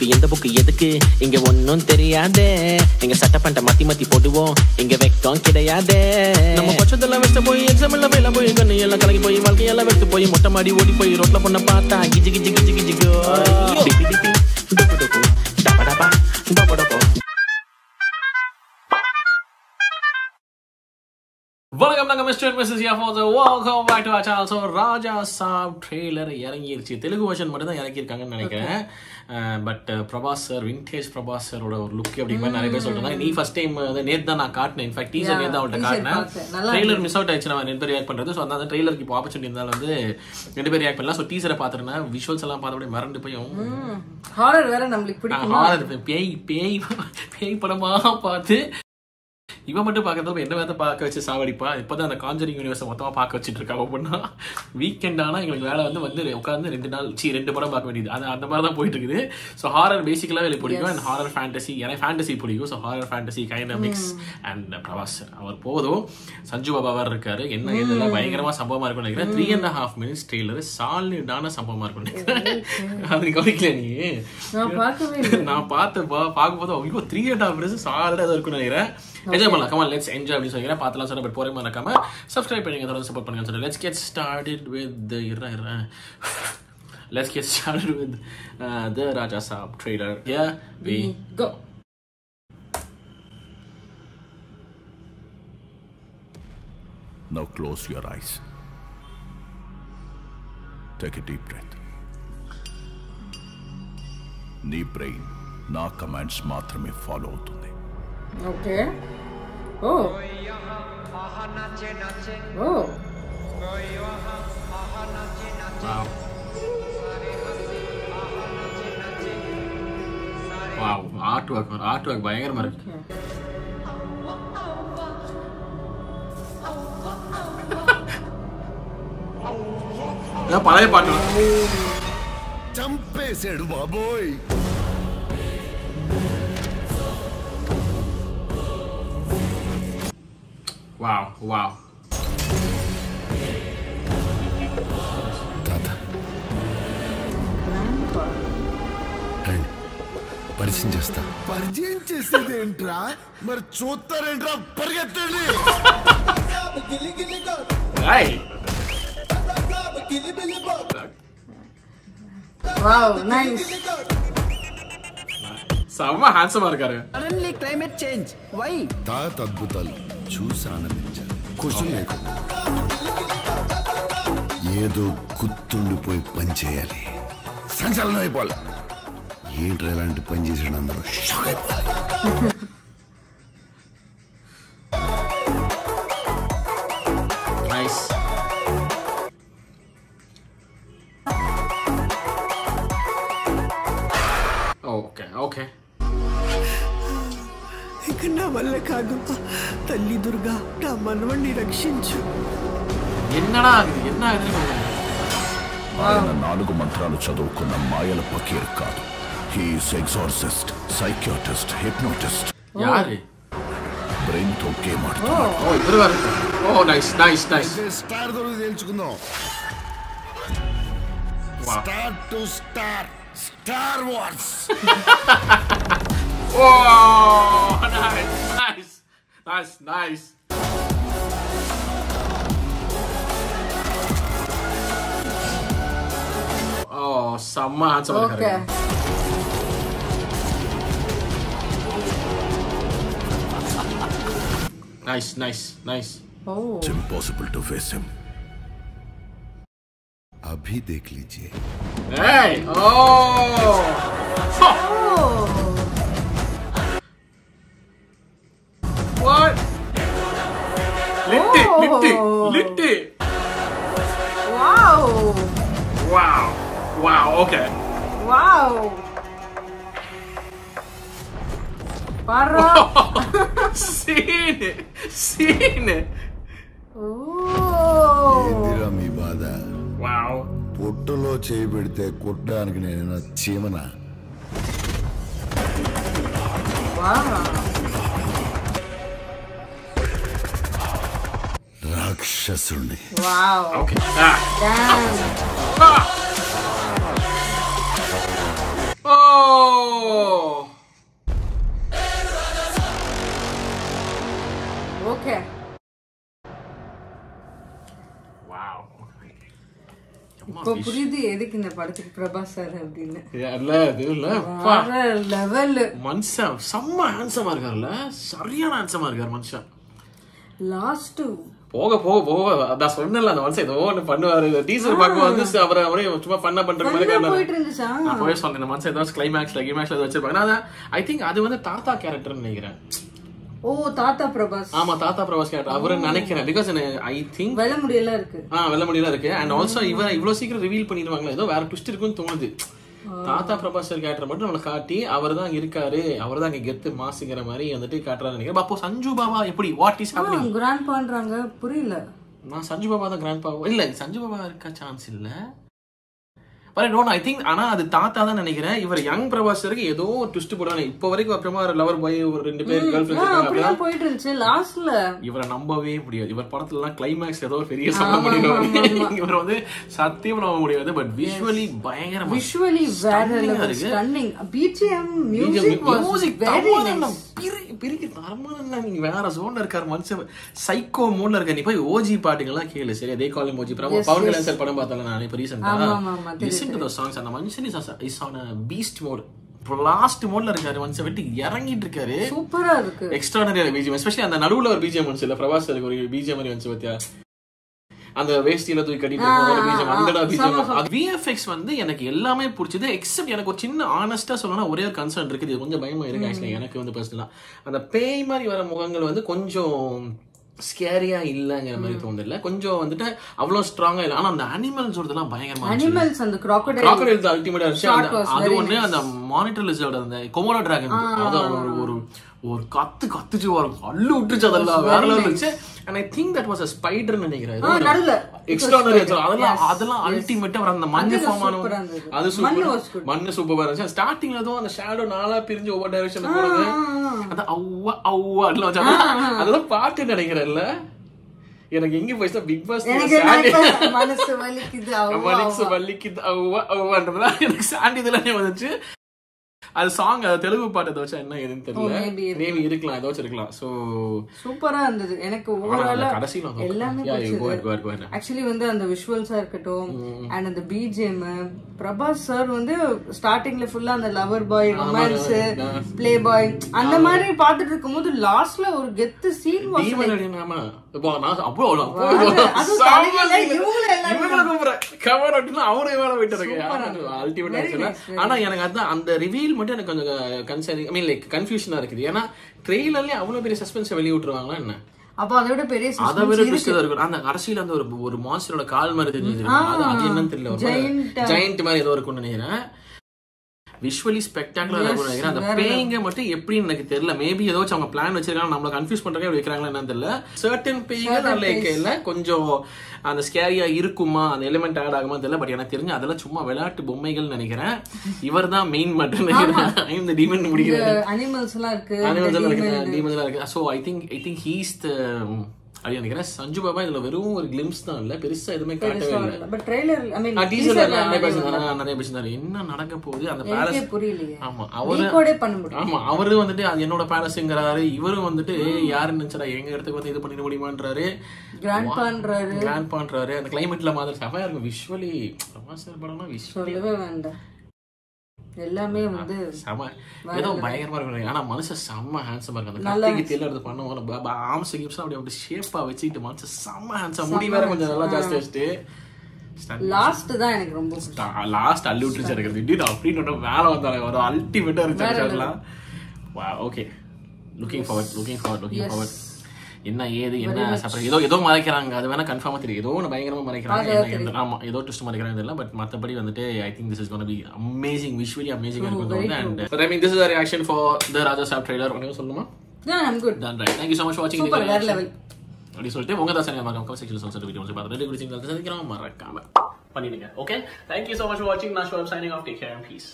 Book எந்த book எதுக்கு இங்க ஒன்னும் தெரியாதே எங்க சட்ட பண்ட மத்தி போடுவோம் இங்க வெக்கம் கிடையாதே நம்ம பச்சதெல்லாம் வெஸ்ட் போய் எக்ஸாம் எல்லாம் மேல போய் கண்ணு எல்லாம் கலங்கி போய் வாழ்க்கையெல்லாம் வெட்டு போய் மொட்டை மாடி ஓடி போய் ரோட்ல பொண்ண பார்த்தா கிஜி கிஜி கிஜி கிஜி கோ வணக்கம் நாங்க மிஸ்டர் மிஸ்ஸஸ் யாஃபோஸ் welcome back to our channel. So Raja Saab trailer இறங்கிருச்சு. தெலுங்கு வெர்ஷன் மட்டும் தான் இறக்கியிருக்காங்கன்னு நினைக்கிறேன். But Prabhas sir, vintage Prabhas சாரோட ஒரு லுக் அப்படிங்கிற மாதிரி நிறைய பேர் சொல்றாங்க. நீ ஃபர்ஸ்ட் டைம் நேத்து தான் நான் காட்டினேன். இன்ஃபேக்ட் டீசர் நேத்து தான் அவள்கிட்ட காட்டினேன். ட்ரெய்லர் மிஸ் அவுட் ஆயிடுச்சு. நான் 2 பேர் ரியாக்ட் பண்றது. ஸோ அந்த ட்ரெய்லருக்கு இப்போ ஆப்பர்ச்சுனிட்டி இருந்தாலும் வந்து 2 பேர் ரியாக்ட் பண்ணலாம். ஸோ டீசரை பார்த்துருந்தா விஷுவல்ஸ் எல்லாம் பார்த்து அப்படியே மறந்து போய் ஹாரர் வேற நம்மளுக்கு பிடிக்கும். ஹாரர் பேய் படமா பார்த்து இவன் மட்டும் பார்க்கறதுல என்ன வேலை பார்க்க வச்சு சாவடிப்பா. இப்போதான் அந்த காஞ்சரிங் யூனிவர்ஸை மொத்தமாக பார்க்க வச்சுட்டு இருக்கா. ஒவ்வொன்றா வீக்கெண்ட் ஆனால் எங்களுக்கு வேலை வந்து உட்காந்து 2 படம் பார்க்க வேண்டியது. அது அந்த மாதிரி தான் போயிட்டு இருக்குது. ஸோ ஹாரர் பேசிக்கலாக எனக்கு பிடிக்கும். அண்ட் ஹாரர் ஃபேண்டசி, எனக்கு ஃபேண்டசி பிடிக்கும். So horror fantasy kind mix. And Prabhas அவர் போதும். சஞ்சு பாபா வேறு இருக்காரு. என்ன இதெல்லாம் பயங்கரமாக சம்பவமாக இருக்கும்னு நினைக்கிறேன். 3.5 minutes ட்ரெய்லர் சாலிடான சம்பவமாக இருக்கும்னு நினைக்கிறேன். அது கவனிக்கல நீ? நான் பார்க்கும்போது ஐயோ 3.5 minutes சாலிடாக இருக்கும்னு நினைக்கிறேன். என்ஜாய் பண்ணலாம். Come on, let's enjoy அப்படின்னு சொல்லிக்கிறேன். பார்த்துலாம் சொன்ன பட் போறே மறக்காம சப்ஸ்கிரைப் பண்ணுங்க, தொடர்ந்து சப்போர்ட் பண்ணுங்க சொல்லி let's get started with the Raja Saab trailer. Here we go. Now close your eyes. Take a deep breath. నీ బ్రెయిన్ నా కమాండ్స్ మాత్రమే ఫాలో అవుతుంది. ఓకే. ఓ ఓ வாவ் ஆர்ட் ஒர்க் பயங்கரமா இருக்கு. பழைய பாட்டு చంపేశాడు బాబోయ్. Wow. తాత పరిచయం చేస్తా. పరిచయం చేసేది ఏంట్రా? మరి చూస్తారేంట్రా? పరిగెత్తండి. Wow nice. సమ్మ హ్యాండ్సమ్ இருக்காரு. Suddenly climate change. Why? తాత అద్భుతాలు చూసి ఆనందించారు. క్వశ్చన్ లేకు. ఏదో గుర్తుండిపోయి పని చేయాలి. సంచలనం అయిపోవాలి. ఏంట్రా ఇలాంటి పని చేసాడు అందరూ షాక్ అయిపోవాలి. నైస్. ఓకే ఇక నా వల్ల కాదు. తల్లి దుర్గా నా మనవణ్ణి రక్షించు. என்னடா என்ன ఆయన 4 మంత్రాలు చదువుకున్న మాయల పకీర్ కాదు. He's exorcist, psychiatrist, hypnotist. యారు? బ్రెయిన్ తో గేమ్ ఆడుతున్నాడు. ఓ ఇద్దరు గారు. Oh nice. స్టార్ దొరికి తెలుసుకుందాం. Star to star, star wars. Oh, nice. Oh, sama handsome. Okay. Nice. Oh. It's impossible to face him. अभी देख लीजिए. Hey! Oh! What? Lit it. Wow, okay. Wow. Para. Scene. Oh. ఏందిరా మీ బాధ? Wow. పొట్టులో చేయి పెడితే కుట్టడానికి నేను చీమనా? Wow. రాక్షసుని. Wow. Okay. Damn. Oh! இப்ப புரியுது எதுக்கு இந்த படத்துக்கு பிரபாஸ் சார் அப்படின்னு. மனுஷன் செம்ம ஹேண்ட்ஸமா இருக்காருல்ல, சரியான ஹேண்ட்ஸமா இருக்காரு மனுஷன். லாஸ்ட் போக போக போக அதான் சொன்னல அந்த மனுஷன் ஏதோ ஒண்ணு பண்ணுவாரு. டீசர் பார்க்கும்போது அவரை சும்மா பண்ண பண்ற மாதிரி போயிட்டு இருந்துச்சா. நான் போய் சொன்னேன் இந்த மனுஷன் ஏதோ கிளைமேக்ஸ்ல ஏதோ வச்சிருப்பாங்க. ஐ திங்க் அது வந்து தாத்தா கேரக்டர்னு நினைக்கிறேன். ஓ தாத்தா பிரபாஸ். ஆமா தாத்தா பிரபாஸ் கேரக்டர் அவரு நினைக்கிறேன். பிகாஸ் ஐ திங்க் வெள்ள முடியல இருக்கு. வெள்ள முடியல இருக்கு. அண்ட் ஆல்சோ இவ்வளவு சீக்கிரம் ரிவீல் பண்ணிடுவாங்களா, ஏதோ வேற ட்விஸ்ட் இருக்குன்னு தோணுது. தாத்தா பிரபாஸ் கேரக்டர் மட்டும் நம்மளை காட்டி அவர் தான் இருக்காரு, அவர் தான் இங்க கெத்து மாசுங்கிற மாதிரி வந்துட்டு காட்டுறாரு நினைக்கிறேன். அப்போ சஞ்சு பாபா எப்படி வாட் இஸ் ஹேப்பனிங் கிராண்ட் பான்றாங்க புரியல. நான் சஞ்சு பாபா தான் கிராண்ட் பாபா இல்ல, சஞ்சு பாபா இருக்க சான்ஸ் இல்ல. ஐ திங்க் ஆனா அது தாத்தா தான் நினைக்கிறேன். இவர் யங் பிரபாஸருக்கு ஏதோ ட்விஸ்ட் போடுவாங்க. இப்போ வரைக்கும் அப்புறமா ஒரு லவர் பாய் ஒரு 2 பேர் கேர்ள் ஃப்ரெண்ட்ஸ் போயிட்டு இருந்துச்சு. லாஸ்ட்ல இவரை நம்பவே முடியாது. இவர் படத்துல எல்லாம் கிளைமேக்ஸ் ஏதோ ஒரு பெரிய சம்பவம் பண்ணிடுவாங்க. இவர் வந்து சத்தியம் நம்ப முடியாது. பட் விஷுவலி பயங்கரமா, விஷுவலி வேற level stunning. BGM music was very nice. பிரிக்கு தரமான நீங்க வேற ஜோன்ல இருக்காரு மனுஷன், சைக்கோ மோட்ல இருக்க. நீ போய் ஓஜி பாட்டுகள்லாம் கேளு. சரி அதே கால் ஓஜி பவன் கல்யாண் சார் படம் பார்த்தல நான் இப்ப ரீசெண்டா லிசன் டு தி சாங்ஸ். அந்த மனுஷன் is on a beast mode, blast மோட்ல இருக்காரு. மனுஷன் விட்டு இறங்கிட்டு இருக்காரு. சூப்பரா இருக்கு. எக்ஸ்ட்ராடனரி பிஜிஎம், எஸ்பெஷலி அந்த நடுவுல ஒரு பிஜிஎம் வந்துச்சு இல்ல, பிரபாஸ் சாருக்கு ஒரு பிஜிஎம் மாதிரி வந்துச்சு பாத்தியா, அந்த வேஸ்டியில தூக்கி கட்டிட்டு போற பிஜிஎம், அந்த பிஜிஎம். விஎஃப்எக்ஸ் வந்து எனக்கு எல்லாமே பிடிச்சது. எக்ஸப்ட் எனக்கு ஒரு சின்ன ஆனஸ்டா சொல்லணும்னா ஒரே ஒரு கன்சர்ன் இருக்குது. இது கொஞ்சம் பயமா இருக்கு ஆக்சுவலி எனக்கு வந்து பர்சனலா. அந்த பேய் மாதிரி வர முகங்கள் வந்து கொஞ்சம் ஸ்கேரியா இல்லங்கிற மாதிரி தோணுது. கொஞ்சம் வந்துட்டு அவ்வளவு ஸ்ட்ராங்கா இல்ல. ஆனா அந்த அனிமல்ஸ் இதெல்லாம் பயங்கரமா, அனிமல்ஸ் அந்த crocodile அல்டிமேட்டா இருந்துச்சு. அது ஒண்ணு அந்த மானிட்டர் லிசர்ட் அந்த கொமோடோ டிராகன் அது ஒரு கத்துச்சு அள்ளு விட்டுச்சு. அதெல்லாம் வேற லெவல் இருந்துச்சு. and I think that was a spider னு நினைக்கிறேன். எக்ஸ்ட்ரானரி அதெல்லாம் அல்டிமேட்டா வர அந்த மண்ணு ஃபார்ம் ஆன அது சூப்பர். மண்ணு சூப்பரா இருந்துச்சு. ஸ்டார்டிங்ல ஏதோ அந்த ஷேடோ நாலா பிரிஞ்சு ஒவ்வொரு டைரக்ஷன்ல போறது, அந்த அவ்வா அவ்வா அதெல்லாம் பாட்டு நினைக்கிறேன்ல. எனக்கு எங்க போயிடுச்சா பிக் பாஸ் மனசு வலிக்குது அவ்வா அவ்வான்றதுலாம் எனக்கு சாண்டி இதெல்லாம் வந்துச்சு. அது சாங் தெலுங்கு பாட்டு ஏதாச்சும் என்ன எதுன்னு தெரியல, மேபி இருக்கலாம், ஏதாச்சும் இருக்கலாம். சோ சூப்பரா இருந்தது. எனக்கு ஓவராலா எல்லாமே ஆக்சுவலி வந்து அந்த விஷுவல்ஸா இருக்கட்டும் அண்ட் அந்த பிஜிஎம். பிரபாஸ் சார் வந்து ஸ்டார்டிங்ல ஃபுல்லா அந்த lover boy, romance, play boy அந்த மாதிரி பாத்துட்டு இருக்கும் போது லாஸ்ட்ல ஒரு கெத்து சீன் ஆனா எனக்கு அதான் அந்த ரிவீல் மட்டும் எனக்கு கொஞ்சம் கன்சர்னிங், ஐ மீன் லைக் கன்ஃபியூஷனா இருக்குது. ஏன்னா ட்ரெய்லர்லயே அவ்வளவு பெரிய சஸ்பென்ஸ் வெளிய விட்டுருவாங்களா என்ன, அப்ப அதை விட பெரிய இருக்கும். அந்த அரசியல் அந்த ஒரு மான்ஸ்டரோட கால் மாதிரி தெரிஞ்சது, அது என்னன்னு தெரியல, ஜெயண்ட் மாதிரி ஏதோ இருக்கும்னு நினைக்கிறேன். விஷுவலி ஸ்பெக்டாகுலரா இருக்கும் நினைக்கிறேன். அந்த பேய்ங்க மட்டும் எப்படின்னு எனக்கு தெரியல. மேபி ஏதாச்சும் அவங்க பிளான் வச்சிருக்காங்க, நம்மள கன்ஃபியூஸ் பண்றதுக்கு வைக்கிறாங்களா என்னன்னு தெரியல. சர்டன் பேய்ங்க லைக் இல்ல கொஞ்சம் அந்த ஸ்கேரியா இருக்குமா, அந்த எலிமெண்ட் ஆட் ஆகுமா தெரியல. பட் எனக்கு தெரிஞ்சு அதெல்லாம் சும்மா விளையாட்டு பொம்மைகள் நினைக்கிறேன். இவர் தான் மெயின் மட்டும் நினைக்கிறேன். இந்த டீமன் முடிக்கிறது, அனிமல்ஸ் எல்லாம் இருக்கு, டீமன்ஸ் எல்லாம் இருக்கு. So I think he's the அது நினைக்கிறேன். சஞ்சு பாபா இதுல வெறும் ஒரு கிளிம்ஸ் தான் இல்ல, பெருசா எதுவுமே காட்டவே இல்லை. பட் ட்ரெய்லர் ஐ மீன் டீசர்ல நிறைய பேசினாரு என்ன நடக்க போகுது அந்த பேலஸ் புரியலையே. ஆமா அவரு பண்ண முடியும். ஆமா அவரு வந்துட்டு அது என்னோட பேலஸ்ங்கறாரு. இவரும் வந்துட்டு யாரு நினைச்சா எங்க இடத்துக்கு வந்து இது பண்ணிட முடியுமான்றாரு, கிராண்ட் பண்றாரு. அந்த கிளைமேட்ல மாதிரி செமையா இருக்கும். விஷுவலி பிரபாஸ் படம்னா விஷுவலி வேண்டாம், எல்லாமே வந்து ஏதோ பயங்கரமா இருக்கு. ஆனா மனுஷன் செம்ம ஹேண்ட்ஸமா இருக்கு. அந்த கத்திக்கு தெரியல எடுத்து பண்ணுவோம் ஆம்ஸ் கிப்ஸ் அப்படி ஷேப்பா வச்சுக்கிட்டு மனுஷன் செம்ம ஹேண்ட்ஸம். முடி வேற கொஞ்சம் நல்லா ஜாஸ்தி வச்சுட்டு லாஸ்ட் தான் எனக்கு ரொம்ப லாஸ்ட் அள்ளி விட்டுருச்சு எனக்கு. திடீர்னு அப்படின்னு வேலை வந்தாங்க ஒரு அல்டிமேட்டா இருந்துச்சு. ஓகே லுக்கிங் ஃபார்வர்ட் என்ன ஏது என்ன சர்ப்ரைஸ் ஏதோ மறைக்கிறாங்க. அது வேணா கன்ஃபார்மா தெரியும். ஏதோ ஒன்று பயங்கரமா மறைக்கிறாங்க. ஆமா ஏதோ ட்விஸ்ட் மறைக்கிறாங்க தெரியல. பட் மற்றபடி வந்துட்டு I think this is gonna be amazing, visually amazing இருக்கும். And but I mean this is a reaction for the Raja Saab trailer. ஒண்ணே சொல்லுமா? Yeah, I'm good. Done right. Thank you so much for watching. Super வேற level. அப்படி சொல்லிட்டு உங்க தாசனே மறக்காம செக்ஷன்ல சொல்ற வீடியோ வந்து பாருங்க. ரெண்டு குடிச்சிங்க சந்திக்கிறோம் மறக்காம பண்ணிடுங்க. Okay, thank you so much for watching. Nashwar signing off. Take care and peace.